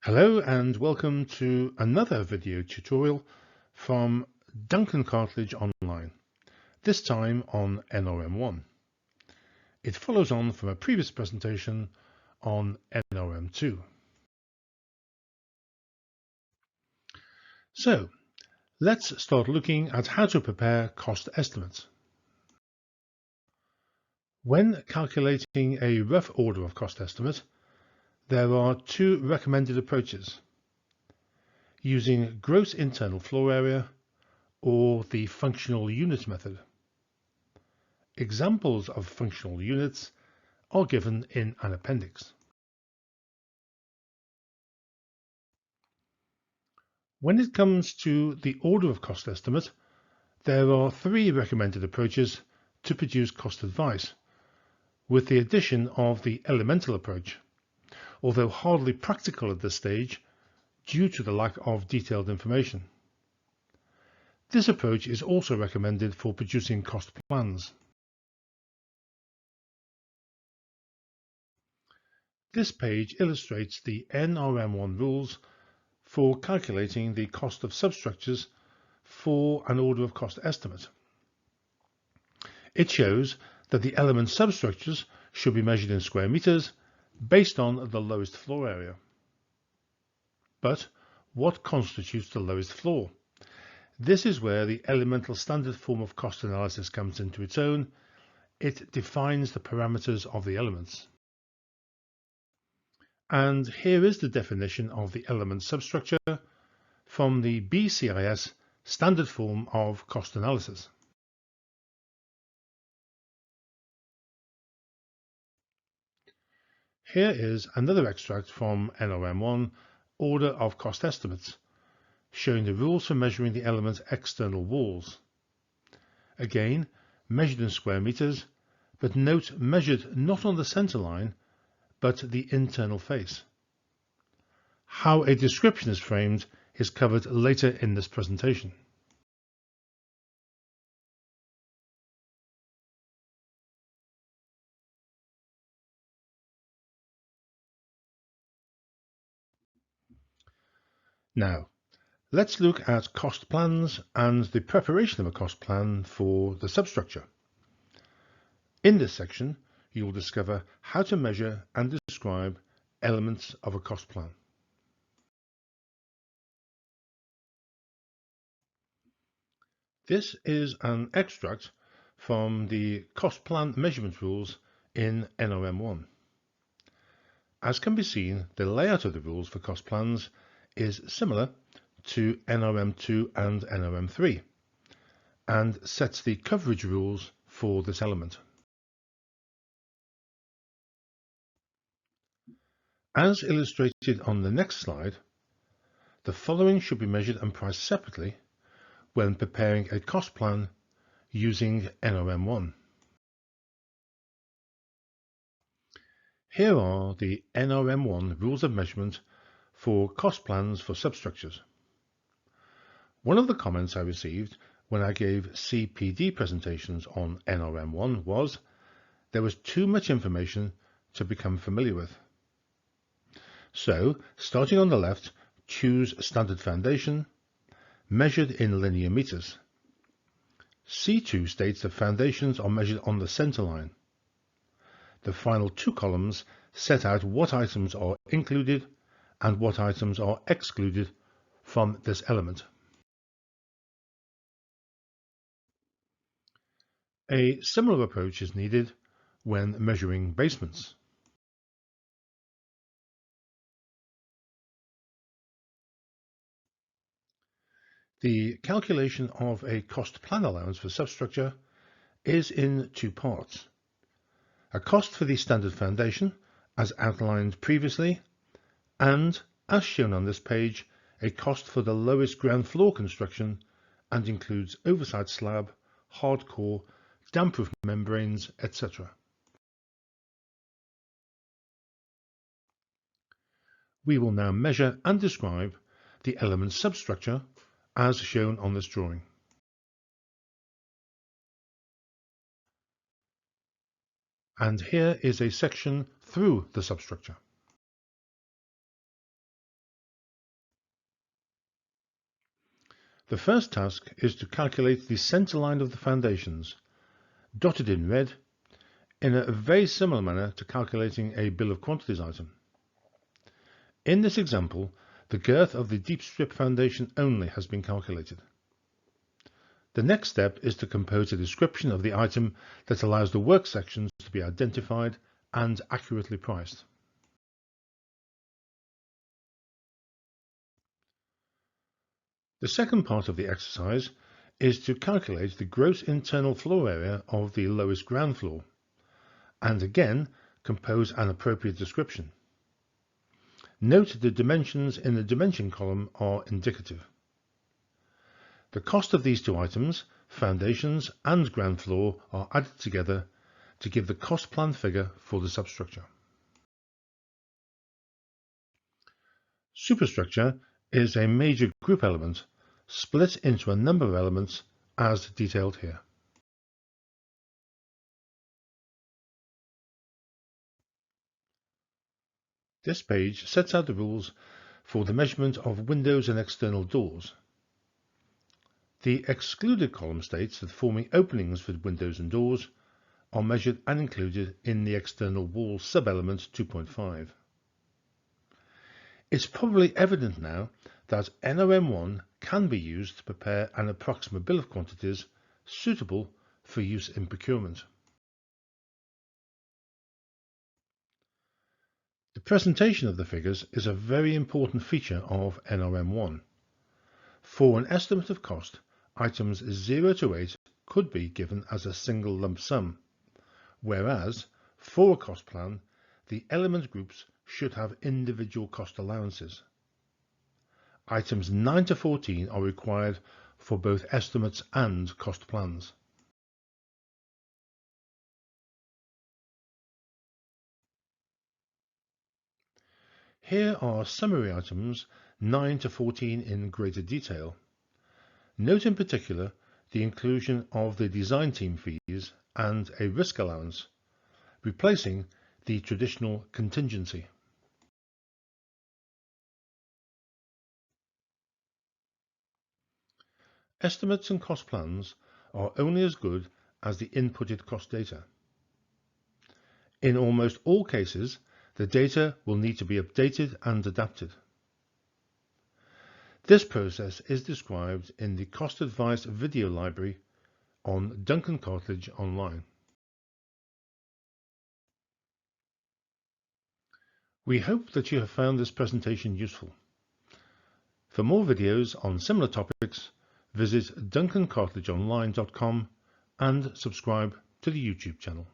Hello and welcome to another video tutorial from Duncan Cartledge Online, this time on NRM1. It follows on from a previous presentation on NRM2. So let's start looking at how to prepare cost estimates. When calculating a rough order of cost estimate, there are two recommended approaches: using gross internal floor area or the functional unit method. Examples of functional units are given in an appendix. When it comes to the order of cost estimate, there are three recommended approaches to produce cost advice, with the addition of the elemental approach, although hardly practical at this stage due to the lack of detailed information. This approach is also recommended for producing cost plans. This page illustrates the NRM1 rules for calculating the cost of substructures for an order of cost estimate. It shows that the element substructures should be measured in square meters based on the lowest floor area. But what constitutes the lowest floor? This is where the elemental standard form of cost analysis comes into its own. It defines the parameters of the elements. And here is the definition of the element substructure from the BCIS standard form of cost analysis. Here is another extract from NRM1, Order of Cost Estimates, showing the rules for measuring the element's external walls. Again, measured in square meters, but note measured not on the center line, but the internal face. How a description is framed is covered later in this presentation. Now, let's look at cost plans and the preparation of a cost plan for the substructure. In this section, you will discover how to measure and describe elements of a cost plan. This is an extract from the cost plan measurement rules in NRM1. As can be seen, the layout of the rules for cost plans is similar to NRM2 and NRM3 and sets the coverage rules for this element. As illustrated on the next slide, the following should be measured and priced separately when preparing a cost plan using NRM1. Here are the NRM1 rules of measurement for cost plans for substructures. One of the comments I received when I gave CPD presentations on NRM1 was there was too much information to become familiar with. So, starting on the left, choose standard foundation, measured in linear meters. C2 states that foundations are measured on the center line. The final two columns set out what items are included and what items are excluded from this element. A similar approach is needed when measuring basements. The calculation of a cost plan allowance for substructure is in two parts: a cost for the standard foundation, as outlined previously, and, as shown on this page, a cost for the lowest ground floor construction and includes overside slab, hard core, damp-proof membranes, etc. We will now measure and describe the element substructure as shown on this drawing. And here is a section through the substructure. The first task is to calculate the center line of the foundations, dotted in red, in a very similar manner to calculating a bill of quantities item. In this example, the girth of the deep strip foundation only has been calculated. The next step is to compose a description of the item that allows the work sections to be identified and accurately priced. The second part of the exercise is to calculate the gross internal floor area of the lowest ground floor, and again compose an appropriate description. Note the dimensions in the dimension column are indicative. The cost of these two items, foundations and ground floor, are added together to give the cost plan figure for the substructure. Superstructure is a major group element split into a number of elements as detailed here. This page sets out the rules for the measurement of windows and external doors. The excluded column states that forming openings for windows and doors are measured and included in the external wall sub-element 2.5. It's probably evident now that NRM1 can be used to prepare an approximate bill of quantities suitable for use in procurement. The presentation of the figures is a very important feature of NRM1. For an estimate of cost, items 0 to 8 could be given as a single lump sum, whereas for a cost plan, the element groups should have individual cost allowances. Items 9 to 14 are required for both estimates and cost plans. Here are summary items 9 to 14 in greater detail. Note in particular the inclusion of the design team fees and a risk allowance, replacing the traditional contingency. Estimates and cost plans are only as good as the inputted cost data. In almost all cases, the data will need to be updated and adapted. This process is described in the Cost Advice video library on Duncan Cartledge Online. We hope that you have found this presentation useful. For more videos on similar topics, visit duncancartledgeonline.com and subscribe to the YouTube channel.